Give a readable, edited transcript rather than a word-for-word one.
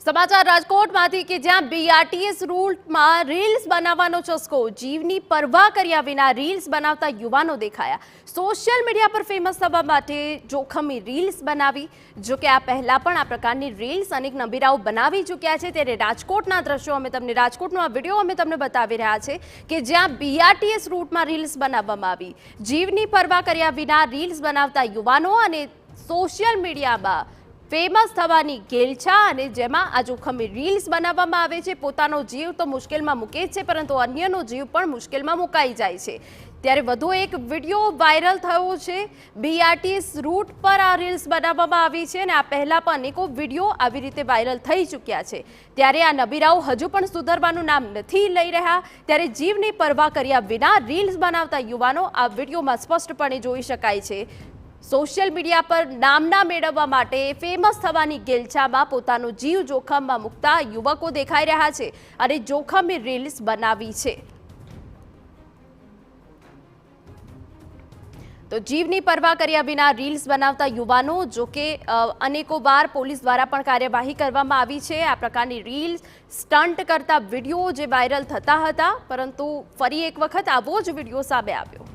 સમાચાર રાજકોટમાંથી કે જ્યાં બીઆરટીએસ રૂટમાં રીલ્સ બનાવવાનો ચસ્કો, જીવની પરવા કર્યા વિના રીલ્સ બનાવતા યુવાનો દેખાયા। સોશિયલ મીડિયા પર ફેમસ થવા માટે જોખમી રીલ્સ બનાવી। જો કે આ પહેલા પણ આ પ્રકારની રીલ્સ અનેક નબીરાઓ બનાવી ચૂક્યા છે, ત્યારે રાજકોટના દ્રશ્યો રાજકોટનો આ વિડીયો અમે તમને બતાવી રહ્યા છે કે જ્યાં બીઆરટીએસ રૂટમાં રીલ્સ બનાવવામાં આવી। જીવની પરવા કર્યા વિના રીલ્સ બનાવતા યુવાનો અને સોશિયલ મીડિયામાં फेमस થવાની ગેલછા અને જેમાં આ જોખમી રીલ્સ બનાવવામાં આવે છે। પોતાનો જીવ તો મુશ્કેલમાં મૂકે છે, પરંતુ અન્યનો જીવ પણ મુશ્કેલમાં મુકાઈ જાય છે। ત્યારે વધુ એક વિડીયો વાયરલ થયો છે। બીઆરટીએસ રૂટ પર આ રીલ્સ બનાવવામાં આવી છે અને આ પહેલા પણ અનેકો વિડીયો આવી રીતે વાયરલ થઈ ચૂક્યા છે। ત્યારે આ નબીરાઓ હજુ પણ સુધરવાનું નામ નથી લઈ રહ્યા। ત્યારે જીવની પરવા કર્યા વિના રીલ્સ બનાવતા યુવાનો આ વિડીયોમાં સ્પષ્ટપણે જોઈ શકાય છે। સોશિયલ મીડિયા પર નામના મેળવવા માટે ફેમસ થવાની ગેલછામાં પોતાનો જીવ જોખમમાં મૂકતા યુવકો દેખાઈ રહ્યા છે અને જોખમી રીલ્સ બનાવી છે। તો જીવની પરવા કર્યા વિના રીલ્સ બનાવતા યુવાનો, જો કે અનેકો વાર પોલીસ દ્વારા પણ કાર્યવાહી કરવામાં આવી છે। આ પ્રકારની રીલ્સ સ્ટન્ટ કરતા વિડીયો જે વાયરલ થતા હતા, પરંતુ ફરી એક વખત આવો જ વિડીયો સામે આવ્યો।